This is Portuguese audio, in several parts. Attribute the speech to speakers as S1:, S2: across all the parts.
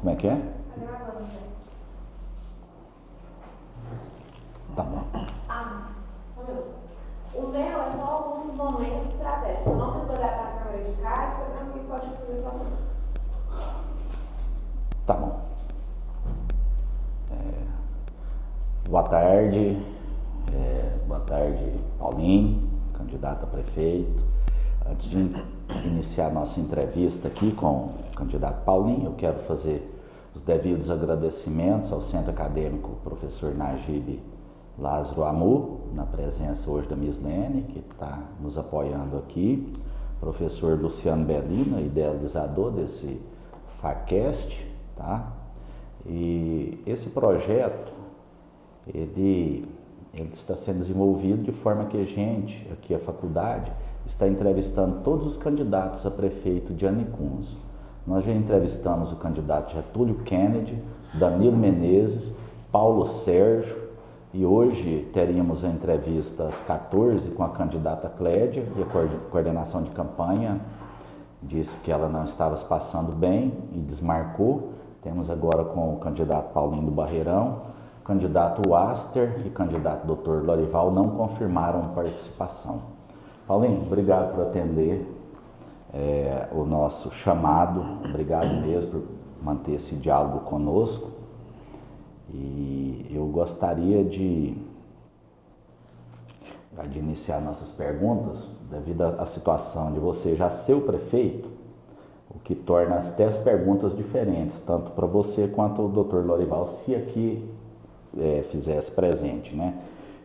S1: Como é que é? Tá bom.
S2: Só um minuto. O meu é só alguns momentos estratégicos. Eu não preciso olhar para a câmera de cá, fica tranquilo, pode fazer só isso.
S1: Tá bom. Boa tarde. Boa tarde, Paulinho, candidato a prefeito. Antes de iniciar nossa entrevista aqui com o candidato Paulinho, eu quero fazer os devidos agradecimentos ao Centro Acadêmico Professor Najib Lázaro Amur, na presença hoje da Mislene, que está nos apoiando aqui, professor Luciano Bellina, idealizador desse FACast, tá? E esse projeto, ele está sendo desenvolvido de forma que a gente, aqui a faculdade, está entrevistando todos os candidatos a prefeito de Anicuns. Nós já entrevistamos o candidato Getúlio Kennedy, Danilo Menezes, Paulo Sérgio, e hoje teríamos a entrevista às 14 com a candidata Clédia, e a coordenação de campanha disse que ela não estava se passando bem e desmarcou. Temos agora com o candidato Paulinho do Barreirão, candidato Aster e candidato Dr. Lorival não confirmaram participação. Paulinho, obrigado por atender o nosso chamado, obrigado mesmo por manter esse diálogo conosco. E eu gostaria de iniciar nossas perguntas, devido à situação de você já ser o prefeito, o que torna até as perguntas diferentes, tanto para você quanto o Dr. Lorival, se aqui fizesse presente, né?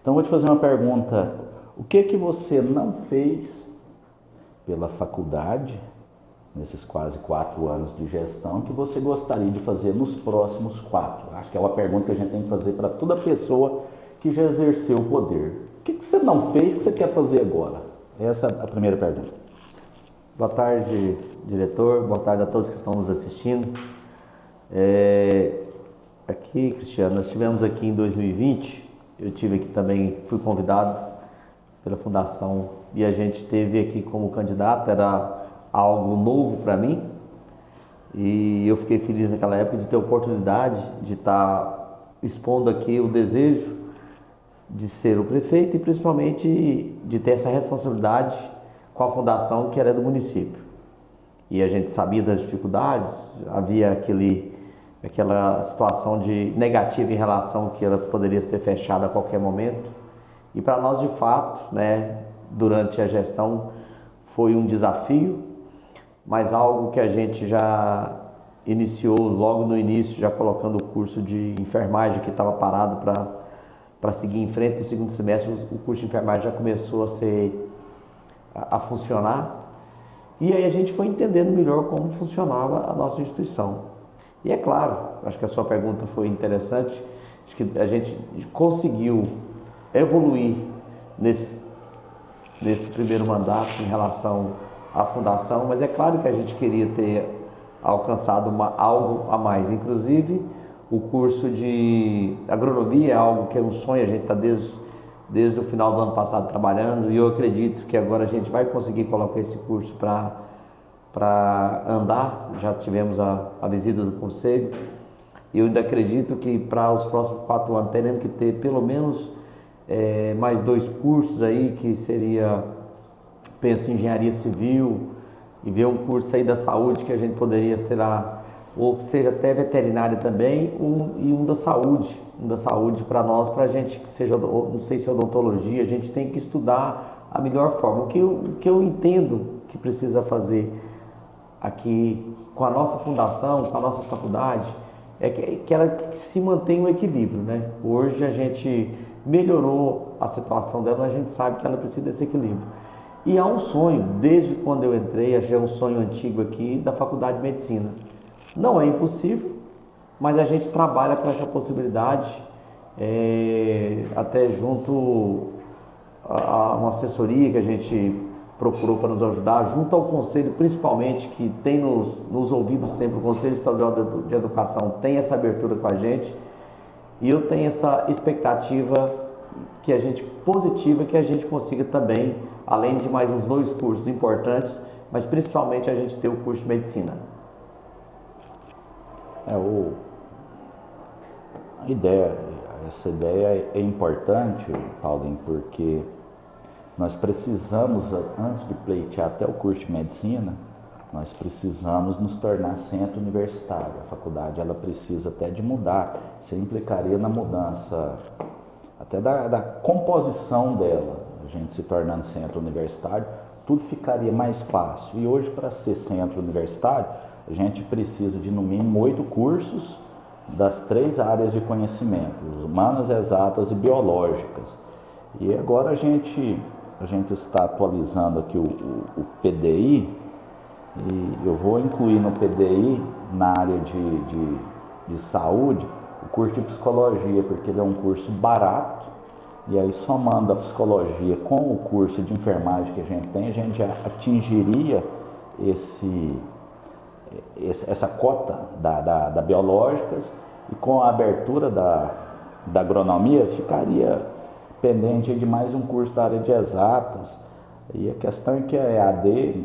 S1: Então, vou te fazer uma pergunta. O que você não fez pela faculdade, nesses quase 4 anos de gestão, que você gostaria de fazer nos próximos 4? Acho que é uma pergunta que a gente tem que fazer para toda pessoa que já exerceu o poder. O que você não fez que você quer fazer agora? Essa é a primeira pergunta.
S3: Boa tarde, diretor. Boa tarde a todos que estão nos assistindo. Aqui, Cristiano, nós tivemos aqui em 2020, eu tive aqui também, fui convidado pela Fundação e a gente teve aqui como candidato, era algo novo para mim e eu fiquei feliz naquela época de ter a oportunidade de estar expondo aqui o desejo de ser o prefeito e principalmente de ter essa responsabilidade com a fundação que era do município. E a gente sabia das dificuldades, havia aquela situação de negativa em relação que ela poderia ser fechada a qualquer momento. E para nós, de fato, né, durante a gestão foi um desafio, mas algo que a gente já iniciou logo no início, já colocando o curso de enfermagem que estava parado para seguir em frente. No segundo semestre, o curso de enfermagem já começou a funcionar. E aí a gente foi entendendo melhor como funcionava a nossa instituição. E é claro, acho que a sua pergunta foi interessante, acho que a gente conseguiu evoluir nesse primeiro mandato em relação à fundação, mas é claro que a gente queria ter alcançado algo a mais. Inclusive, o curso de agronomia é algo que é um sonho, a gente está desde o final do ano passado trabalhando, e eu acredito que agora a gente vai conseguir colocar esse curso para andar. Já tivemos a visita do conselho, e eu ainda acredito que para os próximos 4 anos teremos que ter pelo menos mais 2 cursos aí, que seria, penso, engenharia civil, e ver um curso aí da saúde que a gente poderia, ou seja até veterinária também, e um da saúde para nós, para a gente, que seja, não sei se é odontologia, a gente tem que estudar a melhor forma. O que eu entendo que precisa fazer aqui com a nossa fundação, com a nossa faculdade, é que ela se mantenha um equilíbrio, né? Hoje a gente melhorou a situação dela, mas a gente sabe que ela precisa desse equilíbrio. E há um sonho, desde quando eu entrei, já é um sonho antigo aqui, da Faculdade de Medicina. Não é impossível, mas a gente trabalha com essa possibilidade, até junto a uma assessoria que a gente procurou para nos ajudar, junto ao Conselho, principalmente, que tem nos ouvido sempre. O Conselho Estadual de Educação tem essa abertura com a gente, e eu tenho essa expectativa positiva, que a gente consiga também, além de mais uns 2 cursos importantes, mas principalmente a gente ter o curso de medicina.
S1: A ideia, essa ideia é importante, Paulinho, porque nós precisamos, antes de pleitear até o curso de medicina, nós precisamos nos tornar centro universitário. A faculdade ela precisa até de mudar, isso implicaria na mudança até da composição dela. A gente se tornando centro universitário, tudo ficaria mais fácil. E hoje, para ser centro universitário, a gente precisa de no mínimo 8 cursos das 3 áreas de conhecimento, humanas, exatas e biológicas. E agora a gente está atualizando aqui o PDI, e eu vou incluir no PDI, na área de saúde, o curso de psicologia, porque ele é um curso barato, e aí somando a psicologia com o curso de enfermagem que a gente tem, a gente já atingiria essa cota da biológicas, e com a abertura da agronomia ficaria pendente de mais um curso da área de exatas. E a questão é que a EAD,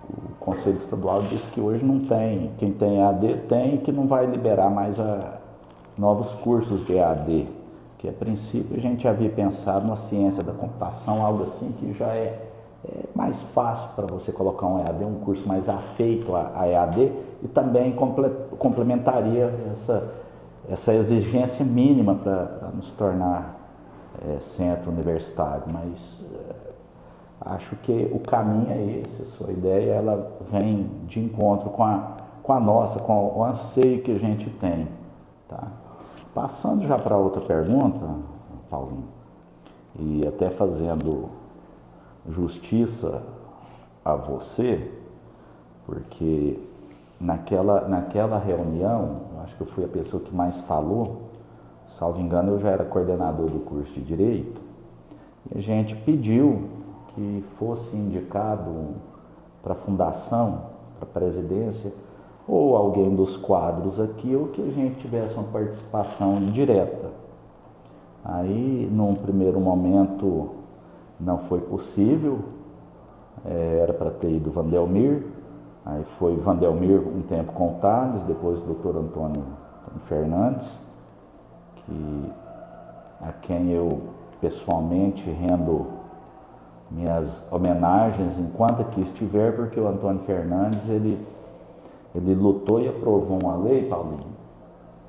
S1: o Conselho Estadual disse que hoje não tem, quem tem EAD tem, que não vai liberar mais novos cursos de EAD, que a princípio a gente havia pensado na ciência da computação, algo assim que já é mais fácil para você colocar um EAD, um curso mais afeito a EAD, e também complementaria essa exigência mínima para nos tornar centro universitário. Mas acho que o caminho é esse, a sua ideia ela vem de encontro com a nossa, com o anseio que a gente tem. Tá? Passando já para outra pergunta, Paulinho, e até fazendo justiça a você, porque naquela reunião, eu acho que eu fui a pessoa que mais falou, salvo engano eu já era coordenador do curso de Direito, e a gente pediu que fosse indicado para a fundação, para a presidência, ou alguém dos quadros aqui, ou que a gente tivesse uma participação direta. Aí, num primeiro momento, não foi possível, era para ter ido Vandelmir, aí foi Vandelmir um tempo com o Thales, depois o doutor Antônio Fernandes, a quem eu pessoalmente rendo minhas homenagens enquanto aqui estiver, porque o Antônio Fernandes, ele lutou e aprovou uma lei, Paulinho,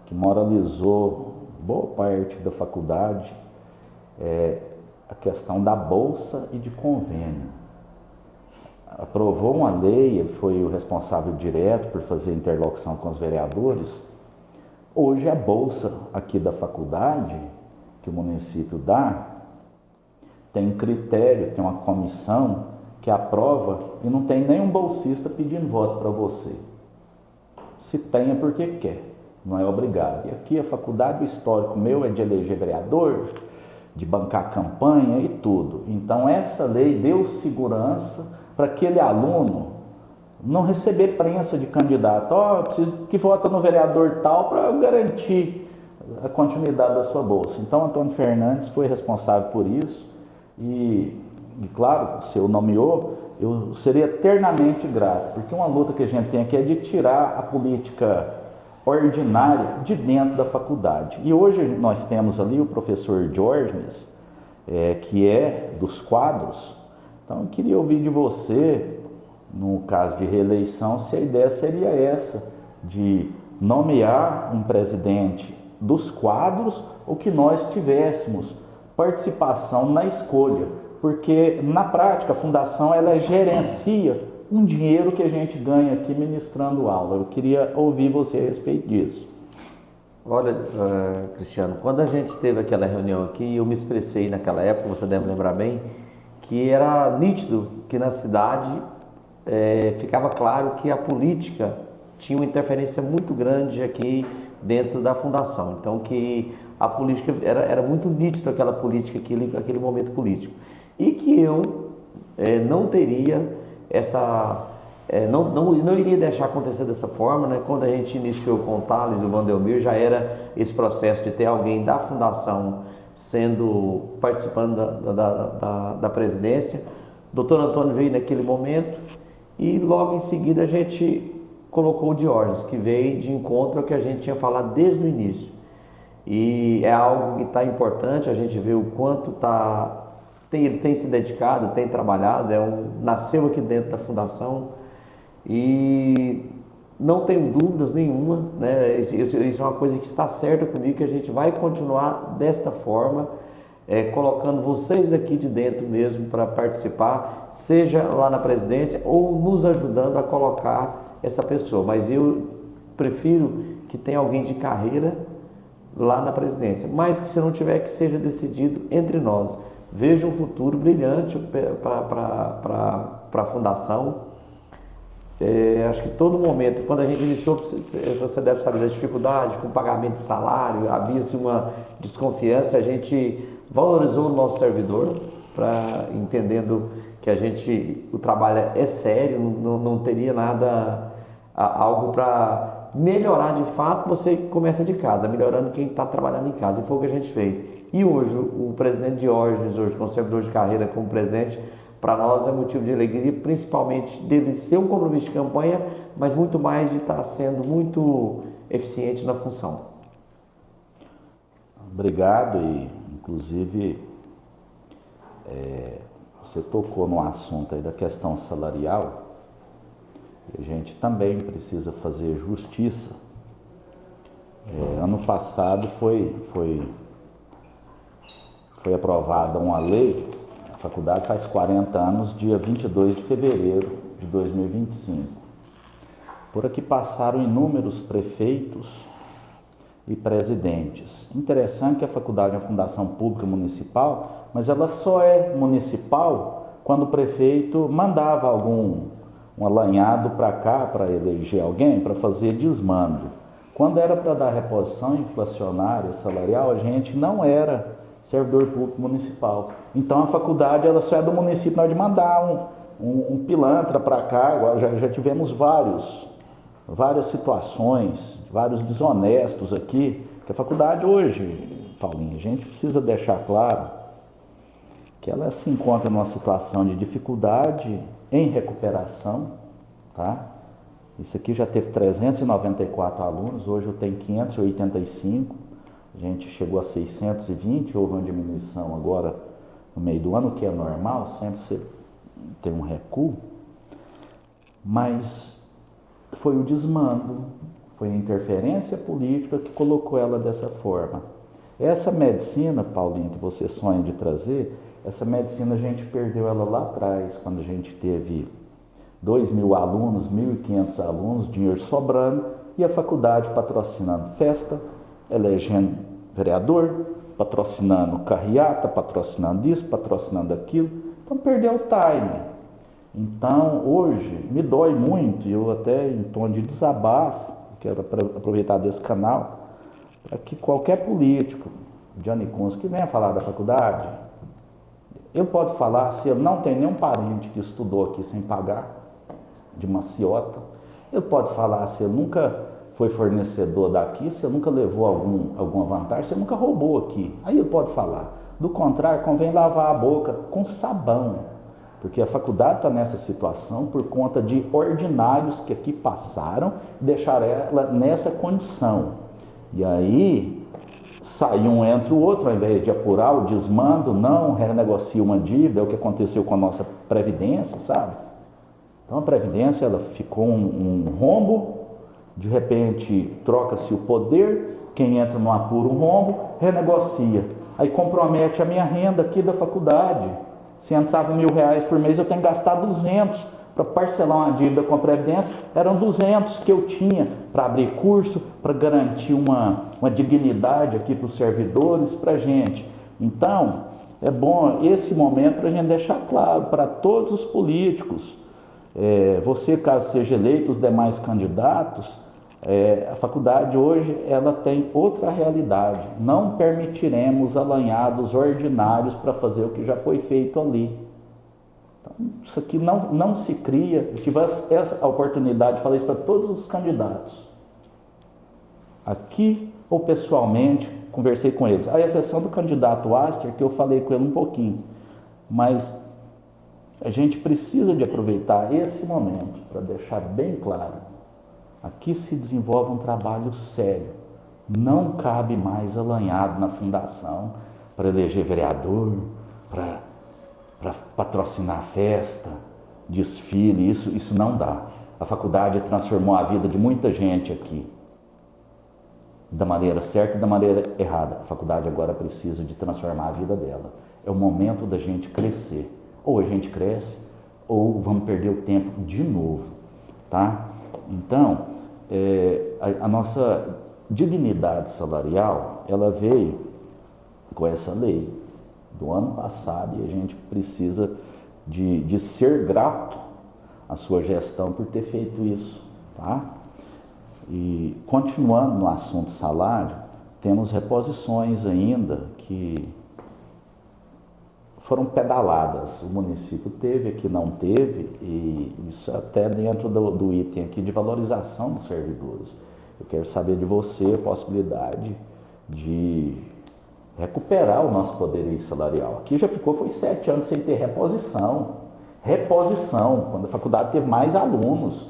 S1: que moralizou boa parte da faculdade, a questão da bolsa e de convênio. Aprovou uma lei, ele foi o responsável direto por fazer interlocução com os vereadores. Hoje a bolsa aqui da faculdade, que o município dá, tem critério, tem uma comissão que aprova e não tem nenhum bolsista pedindo voto para você. Se tem é porque quer, não é obrigado. E aqui a faculdade, o histórico meu é de eleger vereador, de bancar campanha e tudo. Então essa lei deu segurança para aquele aluno não receber prensa de candidato. Eu preciso que vota no vereador tal para garantir a continuidade da sua bolsa. Então Antônio Fernandes foi responsável por isso e claro, se eu nomeou, eu seria eternamente grato, porque uma luta que a gente tem aqui é de tirar a política ordinária de dentro da faculdade. E hoje nós temos ali o professor Diógenes, que é dos quadros. Então eu queria ouvir de você, no caso de reeleição, se a ideia seria essa, de nomear um presidente dos quadros ou que nós tivéssemos participação na escolha, porque na prática a fundação ela gerencia um dinheiro que a gente ganha aqui ministrando aula. Eu queria ouvir você a respeito disso.
S3: Olha, Cristiano, quando a gente teve aquela reunião aqui, eu me expressei naquela época, você deve lembrar bem, que era nítido que na cidade ficava claro que a política tinha uma interferência muito grande aqui dentro da fundação. Então que a política era muito nítido, aquela política, aquele momento político. E que eu não teria não iria deixar acontecer dessa forma, né? Quando a gente iniciou com o Thales e o Vandelmir, já era esse processo de ter alguém da fundação participando da presidência. O doutor Antônio veio naquele momento e logo em seguida a gente colocou o Diógenes, que veio de encontro ao que a gente tinha falado desde o início. E é algo que está importante, a gente vê o quanto ele tem se dedicado, tem trabalhado, nasceu aqui dentro da fundação e não tenho dúvidas nenhuma, né? Isso é uma coisa que está certa comigo, que a gente vai continuar desta forma, colocando vocês daqui de dentro mesmo para participar, seja lá na presidência ou nos ajudando a colocar essa pessoa. Mas eu prefiro que tenha alguém de carreira lá na presidência, mas que se não tiver, que seja decidido entre nós. Vejo um futuro brilhante para a fundação. Acho que todo momento, quando a gente iniciou, você deve saber das dificuldades com pagamento de salário, havia-se uma desconfiança, a gente valorizou o nosso servidor, entendendo que o trabalho é sério, não teria nada, algo para melhorar de fato. Você começa de casa, melhorando quem está trabalhando em casa, e foi o que a gente fez. E hoje, o presidente Diógenes, hoje com o servidor de carreira como presidente, para nós é motivo de alegria, principalmente dele ser um compromisso de campanha, mas muito mais de estar sendo muito eficiente na função.
S1: Obrigado, e inclusive você tocou no assunto aí da questão salarial, e a gente também precisa fazer justiça. Ano passado foi aprovada uma lei. A faculdade faz 40 anos, dia 22 de fevereiro de 2025. Por aqui passaram inúmeros prefeitos e presidentes. Interessante que a faculdade é uma fundação pública municipal, mas ela só é municipal quando o prefeito mandava um alanhado para cá, para eleger alguém, para fazer desmando. Quando era para dar reposição inflacionária, salarial, a gente não era servidor público municipal. Então a faculdade ela só é do município na hora de mandar um pilantra para cá. Agora já tivemos várias situações, vários desonestos aqui, que a faculdade hoje, Paulinho, a gente precisa deixar claro que ela se encontra numa situação de dificuldade em recuperação, tá? Isso aqui já teve 394 alunos, hoje eu tenho 585, a gente chegou a 620, houve uma diminuição agora no meio do ano, o que é normal, sempre você tem um recuo, mas foi o desmando, foi a interferência política que colocou ela dessa forma. Essa medicina, Paulinho, que você sonha de trazer, essa medicina a gente perdeu ela lá atrás, quando a gente teve 2.000 alunos, 1.500 alunos, dinheiro sobrando, e a faculdade patrocinando festa, elegendo vereador, patrocinando carreata, patrocinando isso, patrocinando aquilo. Então perdeu o time. Então hoje me dói muito, e eu até em tom de desabafo, quero aproveitar desse canal, para que qualquer político, Johnny Kunz, que venha falar da faculdade, ele pode falar se ele não tem nenhum parente que estudou aqui sem pagar, de maciota. Ele pode falar se ele nunca foi fornecedor daqui, se ele nunca levou alguma vantagem, se ele nunca roubou aqui. Aí ele pode falar. Do contrário, convém lavar a boca com sabão, porque a faculdade está nessa situação por conta de ordinários que aqui passaram e deixaram ela nessa condição. E aí sai um entre o outro, ao invés de apurar o desmando, não renegocia uma dívida, é o que aconteceu com a nossa Previdência, sabe? Então a Previdência ela ficou um rombo, de repente troca-se o poder, quem entra no apuro, um rombo, renegocia. Aí compromete a minha renda aqui da faculdade. Se entrava R$1.000 por mês, eu tenho que gastar 200 para parcelar uma dívida com a Previdência. Eram 200 que eu tinha para abrir curso, para garantir uma dignidade aqui para os servidores, para a gente. Então, é bom esse momento para a gente deixar claro para todos os políticos, você, caso seja eleito, os demais candidatos, a faculdade hoje ela tem outra realidade. Não permitiremos alanhados ordinários para fazer o que já foi feito ali. Então, isso aqui não se cria. Eu tive essa oportunidade, falei isso para todos os candidatos. Aqui ou pessoalmente, conversei com eles. A exceção do candidato Aster, que eu falei com ele um pouquinho. Mas a gente precisa de aproveitar esse momento para deixar bem claro Aqui se desenvolve um trabalho sério. Não cabe mais alanhado na fundação para eleger vereador, para patrocinar festa, desfile, isso não dá. A faculdade transformou a vida de muita gente aqui, da maneira certa e da maneira errada. A faculdade agora precisa de transformar a vida dela. É o momento da gente crescer. Ou a gente cresce, ou vamos perder o tempo de novo, tá? Então, a nossa dignidade salarial, ela veio com essa lei do ano passado e a gente precisa de ser grato à sua gestão por ter feito isso, tá? E continuando no assunto salário, temos reposições ainda que foram pedaladas. O município teve, aqui não teve, e isso até dentro do item aqui de valorização dos servidores. Eu quero saber de você a possibilidade de recuperar o nosso poderio salarial. Aqui já foi 7 anos sem ter reposição. Reposição, quando a faculdade teve mais alunos.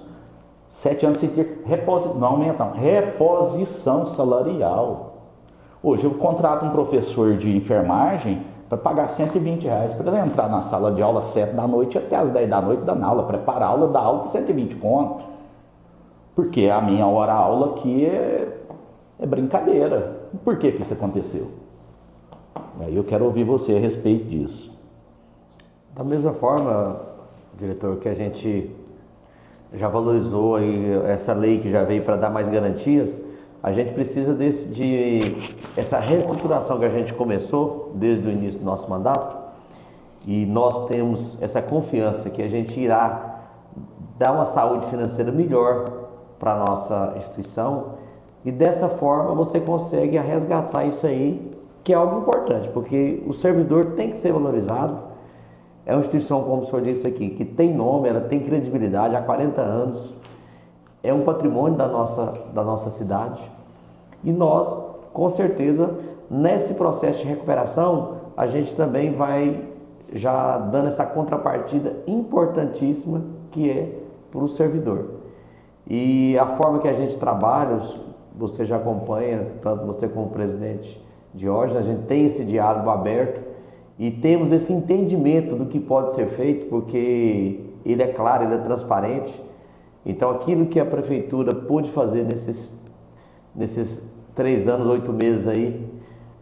S1: 7 anos sem ter reposição salarial. Hoje eu contrato um professor de enfermagem para pagar R$120 para ele entrar na sala de aula às 7 da noite até às 10 da noite dando aula, preparar a aula, dar aula por 120 conto. Porque a minha hora-aula aqui é brincadeira. Por que isso aconteceu? Aí eu quero ouvir você a respeito disso.
S3: Da mesma forma, diretor, que a gente já valorizou aí essa lei que já veio para dar mais garantias, a gente precisa essa reestruturação que a gente começou desde o início do nosso mandato, e nós temos essa confiança que a gente irá dar uma saúde financeira melhor para a nossa instituição, e dessa forma você consegue resgatar isso aí, que é algo importante, porque o servidor tem que ser valorizado. É uma instituição, como o senhor disse aqui, que tem nome, ela tem credibilidade há 40 anos, é um patrimônio da nossa cidade, e nós, com certeza, nesse processo de recuperação, a gente também vai já dando essa contrapartida importantíssima que é para o servidor. E a forma que a gente trabalha, você já acompanha, tanto você como o presidente Diógenes, a gente tem esse diálogo aberto e temos esse entendimento do que pode ser feito, porque ele é claro, ele é transparente. Então, aquilo que a prefeitura pôde fazer nesses 3 anos, 8 meses aí,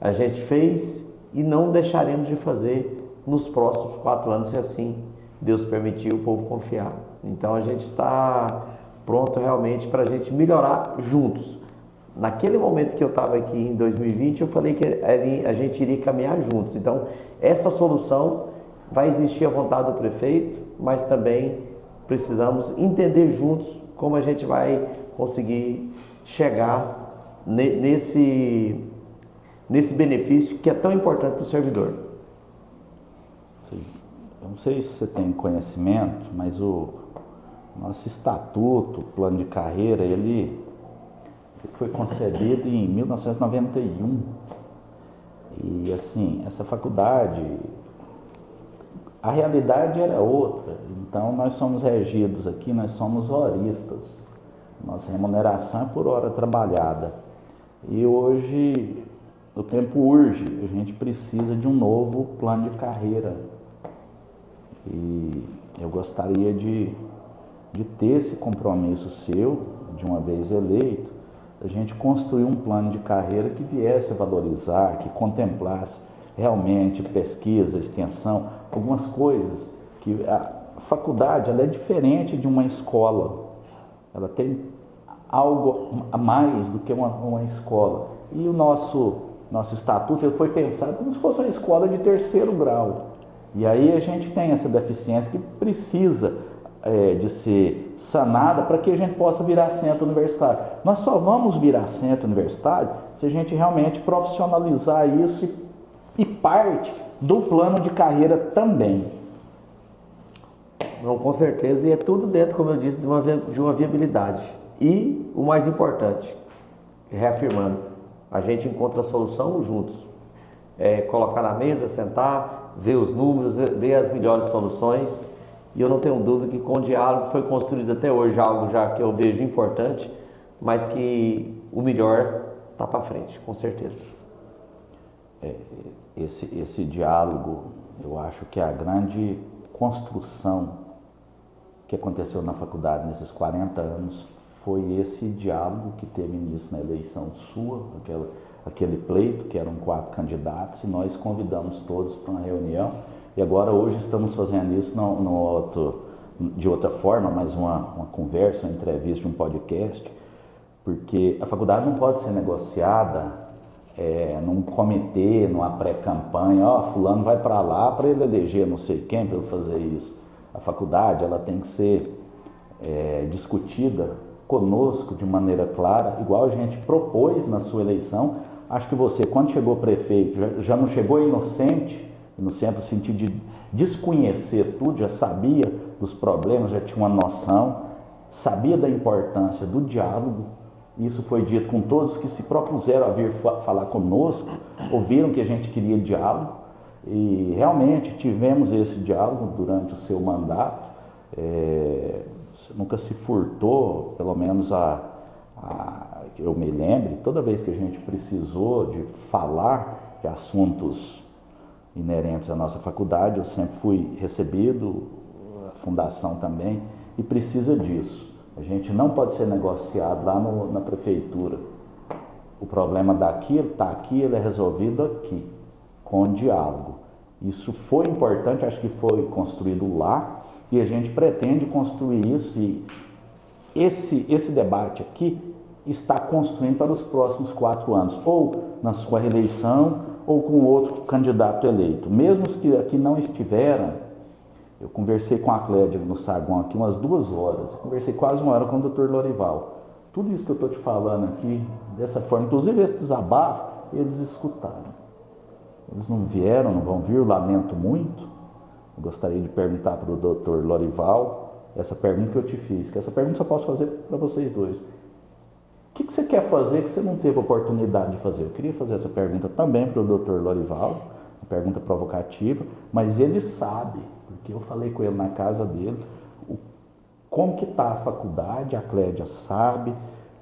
S3: a gente fez e não deixaremos de fazer nos próximos 4 anos, se assim Deus permitir, o povo confiar. Então, a gente está pronto realmente para a gente melhorar juntos. Naquele momento que eu estava aqui em 2020, eu falei que a gente iria caminhar juntos. Então, essa solução vai existir à vontade do prefeito, mas também precisamos entender juntos como a gente vai conseguir chegar nesse benefício que é tão importante para o servidor.
S1: Sim. Eu não sei se você tem conhecimento, mas o nosso estatuto, plano de carreira, ele foi concebido em 1991. E assim, essa faculdade, a realidade era outra. Então nós somos regidos aqui, nós somos horistas. Nossa remuneração é por hora trabalhada. E hoje o tempo urge, a gente precisa de um novo plano de carreira. E eu gostaria de ter esse compromisso seu, de uma vez eleito, a gente construir um plano de carreira que viesse a valorizar, que contemplasse realmente pesquisa, extensão, algumas coisas que a faculdade ela é diferente de uma escola, ela tem algo a mais do que uma escola. E o nosso estatuto ele foi pensado como se fosse uma escola de 3º grau. E aí a gente tem essa deficiência que precisa de ser sanada para que a gente possa virar centro universitário. Nós só vamos virar centro universitário se a gente realmente profissionalizar isso e parte do plano de carreira também.
S3: Não, com certeza, e é tudo dentro, como eu disse, de uma viabilidade. E o mais importante, reafirmando, a gente encontra a solução juntos. Colocar na mesa, sentar, ver os números, ver as melhores soluções E eu não tenho dúvida que com o diálogo foi construído até hoje algo já que eu vejo importante, mas que o melhor está para frente, com certeza.
S1: Esse diálogo, eu acho que a grande construção que aconteceu na faculdade nesses 40 anos foi esse diálogo que teve início na eleição sua, aquele pleito, que eram 4 candidatos, e nós convidamos todos para uma reunião. E agora, hoje, estamos fazendo isso de outra forma, mais uma conversa, uma entrevista, um podcast, porque a faculdade não pode ser negociada num comitê, numa pré-campanha, fulano vai para lá para ele eleger não sei quem, para ele fazer isso. A faculdade, ela tem que ser discutida conosco de maneira clara, igual a gente propôs na sua eleição. Acho que você, quando chegou prefeito, já não chegou inocente no sentido de desconhecer tudo, já sabia dos problemas, já tinha uma noção, sabia da importância do diálogo. Isso foi dito com todos que se propuseram a vir falar conosco, ouviram que a gente queria diálogo, e realmente tivemos esse diálogo durante o seu mandato. Você nunca se furtou, pelo menos eu me lembro, toda vez que a gente precisou de falar de assuntos inerentes à nossa faculdade, eu sempre fui recebido, a fundação também, e precisa disso. A gente não pode ser negociado lá na prefeitura. O problema daquilo está aqui, ele é resolvido aqui, com diálogo. Isso foi importante, acho que foi construído lá, e a gente pretende construir isso, e esse debate aqui está construindo para os próximos 4 anos, ou na sua reeleição, ou com outro candidato eleito. Mesmo os que aqui não estiveram, eu conversei com a Clédia no saguão aqui umas 2 horas, eu conversei quase 1 hora com o Dr. Lorival. Tudo isso que eu estou te falando aqui, dessa forma, inclusive esse desabafo, eles escutaram. Eles não vieram, não vão vir, eu lamento muito. Eu gostaria de perguntar para o Dr. Lorival essa pergunta que eu te fiz, que essa pergunta só posso fazer para vocês dois. O que você quer fazer que você não teve oportunidade de fazer? Eu queria fazer essa pergunta também para o Dr. Lorival, uma pergunta provocativa, mas ele sabe, porque eu falei com ele na casa dele, como que está a faculdade, a Clédia sabe,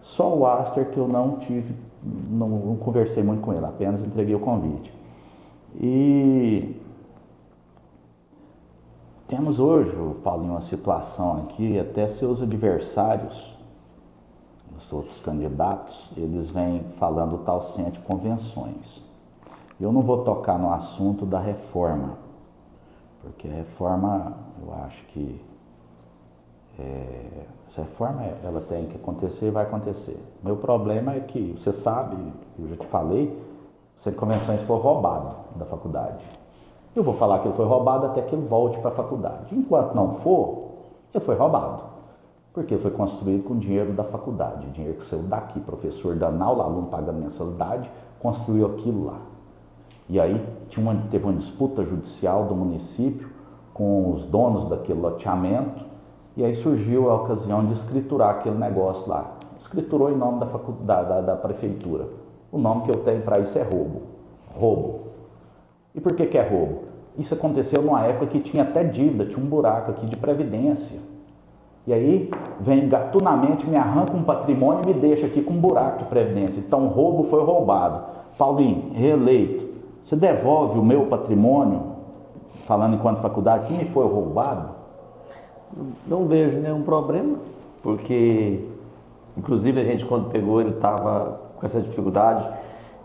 S1: só o Aster que eu não conversei muito com ele, apenas entreguei o convite. E temos hoje, Paulinho, uma situação aqui, até seus adversários, os outros candidatos, eles vêm falando tal centro de convenções. Eu não vou tocar no assunto da reforma, porque a reforma, eu acho que essa reforma ela tem que acontecer e vai acontecer. Meu problema é que, você sabe, eu já te falei, o centro de convenções foi roubado da faculdade. Eu vou falar que ele foi roubado até que ele volte para a faculdade. Enquanto não for, ele foi roubado. Porque foi construído com dinheiro da faculdade, dinheiro que saiu daqui, professor dando aula, aluno pagando mensalidade, construiu aquilo lá. E aí teve uma disputa judicial do município com os donos daquele loteamento, e aí surgiu a ocasião de escriturar aquele negócio lá. Escriturou em nome da prefeitura. O nome que eu tenho para isso é roubo. Roubo. E por que é roubo? Isso aconteceu numa época que tinha até dívida, tinha um buraco aqui de previdência. E aí vem gatunamente, me arranca um patrimônio e me deixa aqui com um buraco de previdência. Então o roubo foi roubado. Paulinho, reeleito, você devolve o meu patrimônio, falando enquanto faculdade, que me foi roubado?
S3: Não vejo nenhum problema, porque inclusive a gente quando pegou ele estava com essa dificuldade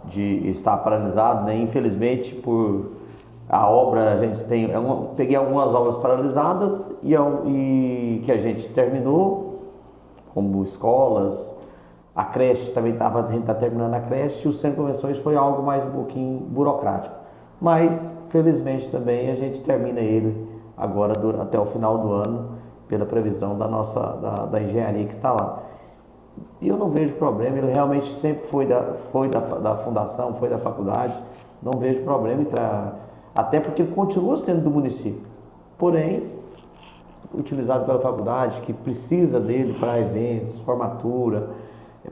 S3: de estar paralisado, né? Infelizmente por a obra, a gente tem, peguei algumas obras paralisadas e que a gente terminou, como escolas, a creche também a gente está terminando a creche, e o centro de convenções foi algo mais um pouquinho burocrático. Mas, felizmente também, a gente termina ele agora até o final do ano, pela previsão da engenharia que está lá. E eu não vejo problema, ele realmente sempre foi da fundação, foi da faculdade, não vejo problema até porque ele continua sendo do município, porém, utilizado pela faculdade, que precisa dele para eventos, formatura,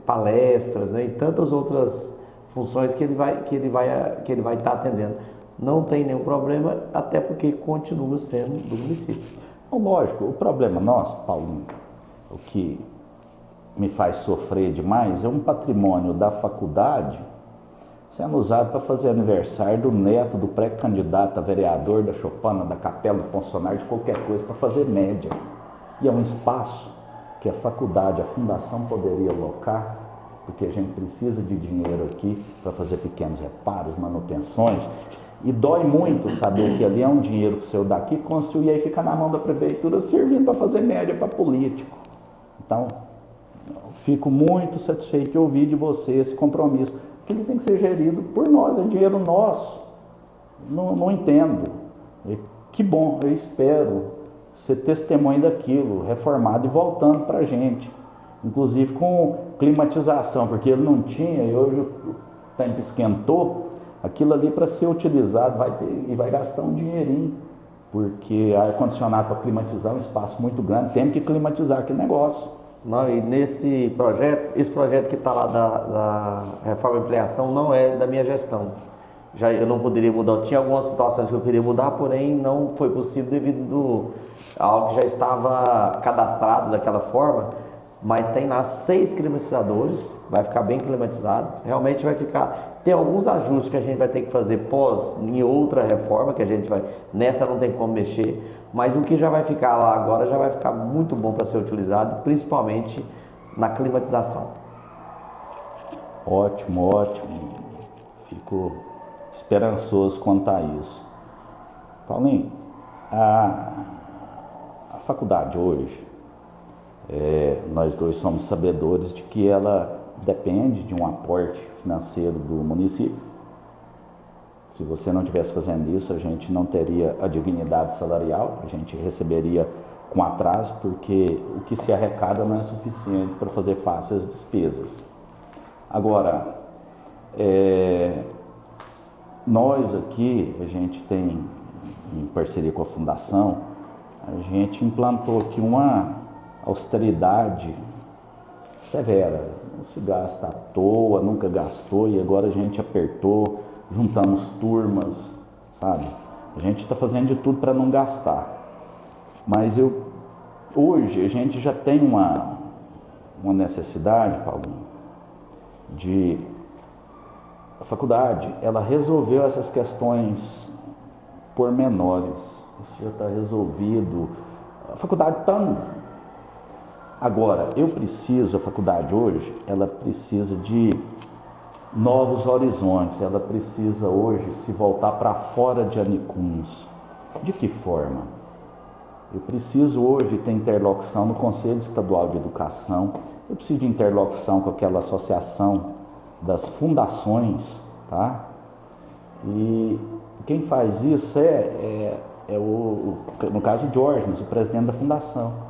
S3: palestras, né, e tantas outras funções que ele vai estar atendendo. Não tem nenhum problema, até porque continua sendo do município.
S1: Lógico, o problema nosso, Paulinho, o que me faz sofrer demais é um patrimônio da faculdade sendo usado para fazer aniversário do neto do pré-candidato a vereador da Chopana, da Capela do Bolsonaro, de qualquer coisa, para fazer média. E é um espaço que a faculdade, a fundação poderia alocar, porque a gente precisa de dinheiro aqui para fazer pequenos reparos, manutenções, e dói muito saber que ali é um dinheiro que saiu daqui, construir e aí fica na mão da prefeitura servindo para fazer média para político. Então, fico muito satisfeito de ouvir de você esse compromisso, que ele tem que ser gerido por nós, é dinheiro nosso. Não entendo. Que bom, eu espero ser testemunho daquilo, reformado e voltando para a gente. Inclusive com climatização, porque ele não tinha e hoje o tempo esquentou, aquilo ali para ser utilizado vai gastar um dinheirinho, porque ar-condicionado para climatizar é um espaço muito grande, tem que climatizar aquele negócio.
S3: Não, e nesse projeto, esse projeto que está lá da reforma e ampliação não é da minha gestão. Já eu não poderia mudar, tinha algumas situações que eu queria mudar, porém não foi possível devido a algo que já estava cadastrado daquela forma, mas tem lá 6 climatizadores, vai ficar bem climatizado, realmente vai ficar, tem alguns ajustes que a gente vai ter que fazer em outra reforma, que a gente vai, nessa não tem como mexer, mas o que já vai ficar lá agora já vai ficar muito bom para ser utilizado, principalmente na climatização.
S1: Ótimo, ótimo. Fico esperançoso quanto a isso. Paulinho, a faculdade hoje, nós dois somos sabedores de que ela depende de um aporte financeiro do município. Se você não estivesse fazendo isso, a gente não teria a dignidade salarial, a gente receberia com atraso, porque o que se arrecada não é suficiente para fazer face às despesas. Agora, nós aqui, a gente tem, em parceria com a Fundação, a gente implantou aqui uma austeridade severa. Não se gasta à toa, nunca gastou e agora a gente apertou, juntamos turmas, sabe? A gente está fazendo de tudo para não gastar. Mas hoje a gente já tem uma necessidade, Paulinho, de... A faculdade, ela resolveu essas questões pormenores. Isso já está resolvido. A faculdade está... Agora, a faculdade hoje, ela precisa de novos horizontes. Ela precisa hoje se voltar para fora de Anicuns. De que forma? Eu preciso hoje ter interlocução no Conselho Estadual de Educação. Eu preciso de interlocução com aquela associação das fundações, tá? E quem faz isso no caso, o Diógenes, o presidente da fundação.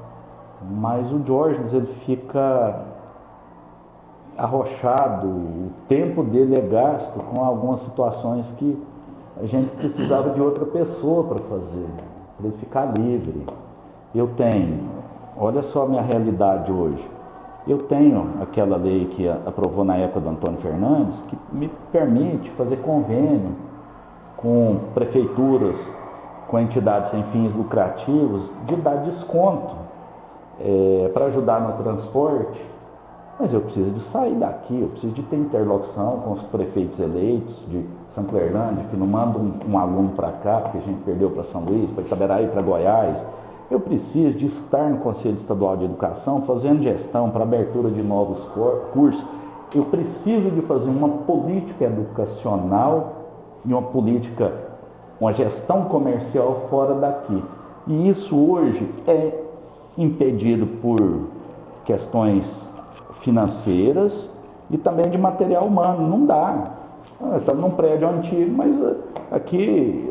S1: Mas o Diógenes, ele fica arrochado, o tempo dele é gasto com algumas situações que a gente precisava de outra pessoa para fazer, para ele ficar livre. Olha só a minha realidade hoje. Eu tenho aquela lei que aprovou na época do Antônio Fernandes, que me permite fazer convênio com prefeituras, com entidades sem fins lucrativos, de dar desconto para ajudar no transporte. Mas eu preciso de sair daqui, eu preciso de ter interlocução com os prefeitos eleitos de São Clerlândia, que não mandam um aluno para cá, porque a gente perdeu para São Luís, para Itaberaí, para Goiás. Eu preciso de estar no Conselho Estadual de Educação, fazendo gestão para abertura de novos cursos. Eu preciso de fazer uma política educacional e uma gestão comercial fora daqui. E isso hoje é impedido por questões financeiras e também de material humano. Não dá. Estamos num prédio antigo, mas aqui...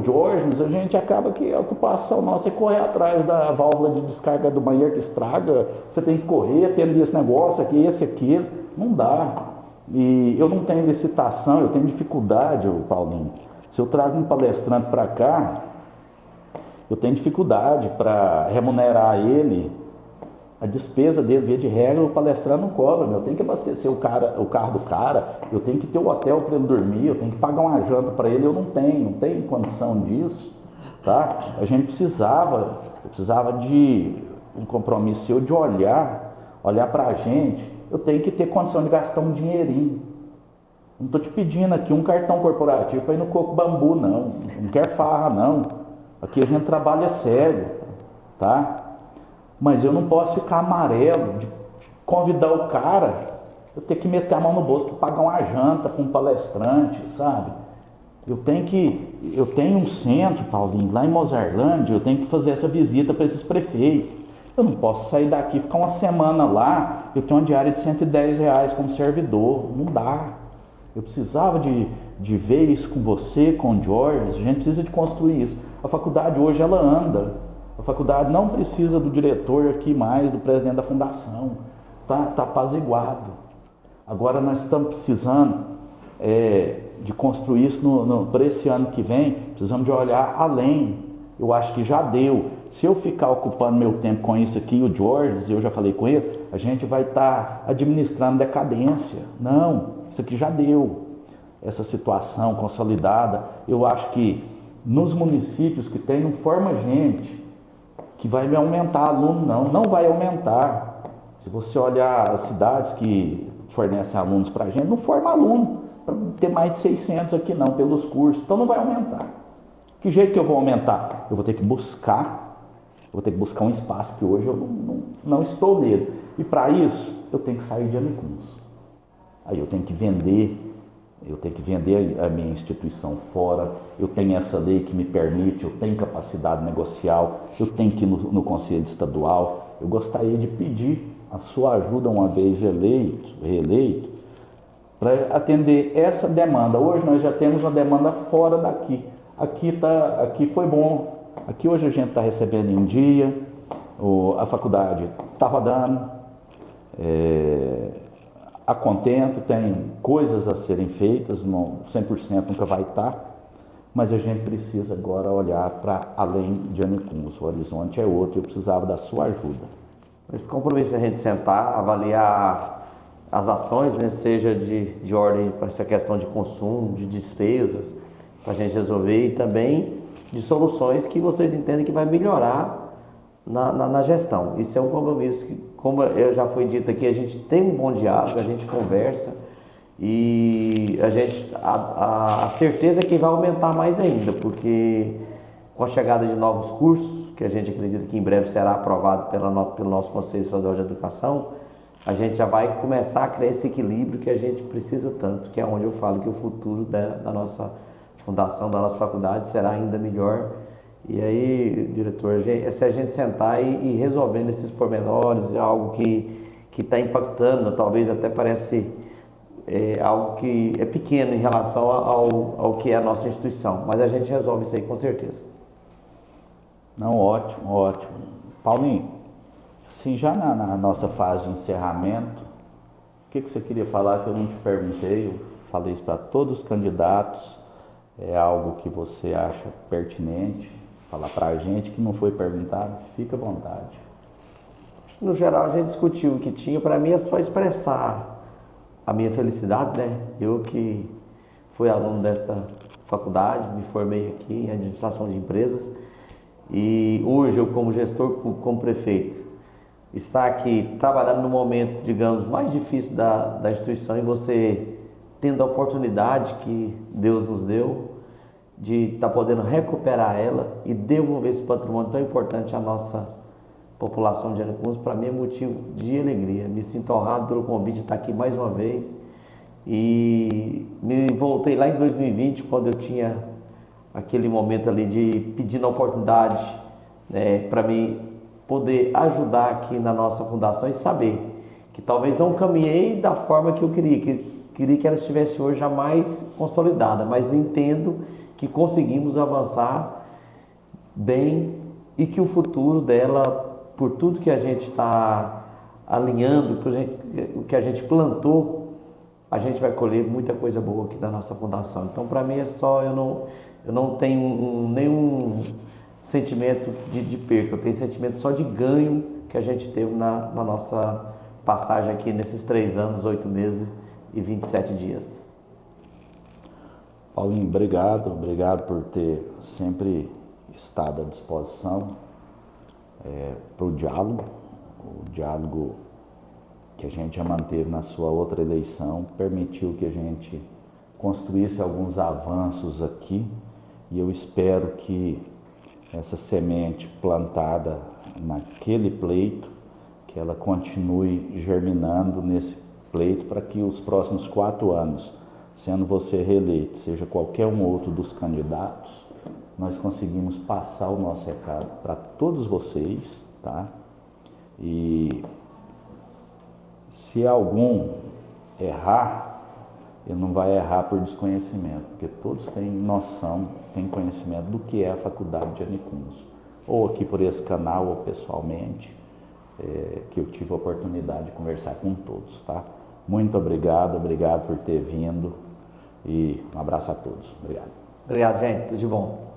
S1: Diógenes, a gente acaba que a ocupação nossa é correr atrás da válvula de descarga do banheiro que estraga, você tem que correr, atender esse negócio aqui, esse aqui, não dá. E eu não tenho licitação, eu tenho dificuldade, Paulinho. Se eu trago um palestrante para cá, eu tenho dificuldade para remunerar ele, a despesa dele, via de regra, o palestrante não cobra, eu tenho que abastecer o carro do cara, eu tenho que ter o hotel para ele dormir, eu tenho que pagar uma janta para ele, eu não tenho condição disso. tá? A gente precisava de um compromisso seu de olhar para a gente. Eu tenho que ter condição de gastar um dinheirinho. Não estou te pedindo aqui um cartão corporativo para ir no Coco Bambu, não. Não quero farra, não. Aqui a gente trabalha sério, tá? Mas eu não posso ficar amarelo de convidar o cara, eu ter que meter a mão no bolso para pagar uma janta para um palestrante, sabe? Eu tenho um centro, Paulinho, lá em Mozarlândia, eu tenho que fazer essa visita para esses prefeitos. Eu não posso sair daqui e ficar uma semana lá, eu tenho uma diária de R$110 como servidor, não dá. Eu precisava de ver isso com você, com o Jorge, a gente precisa de construir isso. A faculdade hoje, ela anda. A faculdade não precisa do diretor aqui mais, do presidente da fundação. Tá apaziguado. Agora nós estamos precisando de construir isso para esse ano que vem, precisamos de olhar além. Eu acho que já deu. Se eu ficar ocupando meu tempo com isso aqui, o Jorge, eu já falei com ele, a gente vai estar administrando decadência. Não, isso aqui já deu. Essa situação consolidada, eu acho que nos municípios que tem, não forma gente que vai me aumentar aluno, não vai aumentar. Se você olhar as cidades que fornecem alunos para a gente, não forma aluno para ter mais de 600 aqui não, pelos cursos, então não vai aumentar. Que jeito que eu vou aumentar? Eu vou ter que buscar um espaço que hoje eu não estou nele. E para isso, eu tenho que sair de Anicuns. Aí eu tenho que vender a minha instituição fora, eu tenho essa lei que me permite, eu tenho capacidade negocial, eu tenho que ir no Conselho Estadual. Eu gostaria de pedir a sua ajuda, uma vez reeleito, para atender essa demanda. Hoje nós já temos uma demanda fora daqui. Aqui foi bom. Aqui hoje a gente está recebendo em dia, a faculdade está rodando, a contento, tem coisas a serem feitas, 100% nunca vai estar, mas a gente precisa agora olhar para além de Anicuns. O horizonte é outro, eu precisava da sua ajuda.
S3: Esse compromisso é a gente sentar, avaliar as ações, né, seja de ordem para essa questão de consumo, de despesas, para a gente resolver, e também de soluções que vocês entendem que vai melhorar na gestão. Isso é um compromisso que, como eu já foi dito aqui, a gente tem um bom diálogo, a gente conversa e a certeza é que vai aumentar mais ainda, porque com a chegada de novos cursos, que a gente acredita que em breve será aprovado pelo nosso Conselho Estadual de Educação, a gente já vai começar a criar esse equilíbrio que a gente precisa tanto, que é onde eu falo que o futuro da nossa fundação, da nossa faculdade será ainda melhor. E aí, diretor, se a gente sentar e resolvendo esses pormenores, algo que está impactando, talvez até parece algo que é pequeno em relação ao que é a nossa instituição, mas a gente resolve isso aí com certeza.
S1: Não, ótimo, ótimo. Paulinho, assim, já na nossa fase de encerramento, o que você queria falar que eu não te perguntei? Eu falei isso para todos os candidatos. É algo que você acha pertinente falar para a gente que não foi perguntado? Fica à vontade.
S3: No geral, a gente discutiu o que tinha. Para mim é só expressar a minha felicidade, né? Eu que fui aluno dessa faculdade, me formei aqui em administração de empresas e hoje eu, como gestor público, como prefeito, estar aqui trabalhando no momento, digamos, mais difícil da instituição, e você tendo a oportunidade que Deus nos deu de estar podendo recuperar ela e devolver esse patrimônio tão importante à nossa população de Anicuns, para mim é motivo de alegria. Me sinto honrado pelo convite de estar aqui mais uma vez e me voltei lá em 2020, quando eu tinha aquele momento ali de pedindo a oportunidade, né, para mim poder ajudar aqui na nossa fundação e saber que talvez não caminhei da forma que eu queria que ela estivesse hoje já mais consolidada, mas entendo que conseguimos avançar bem e que o futuro dela, por tudo que a gente está alinhando, o que a gente plantou, a gente vai colher muita coisa boa aqui da nossa fundação. Então, para mim é só, eu não tenho nenhum sentimento de perca, eu tenho sentimento só de ganho que a gente teve na nossa passagem aqui nesses 3 anos, 8 meses e 27 dias.
S1: Paulinho, obrigado por ter sempre estado à disposição para o diálogo. O diálogo que a gente já manteve na sua outra eleição permitiu que a gente construísse alguns avanços aqui, e eu espero que essa semente plantada naquele pleito, que ela continue germinando nesse pleito para que os próximos 4 anos, sendo você reeleito, seja qualquer um outro dos candidatos, nós conseguimos passar o nosso recado para todos vocês, tá? E se algum errar, ele não vai errar por desconhecimento, porque todos têm noção, têm conhecimento do que é a faculdade de Anicuns, ou aqui por esse canal, ou pessoalmente, que eu tive a oportunidade de conversar com todos, tá? Muito obrigado por ter vindo, e um abraço a todos. Obrigado.
S3: Obrigado, gente. Tudo de bom.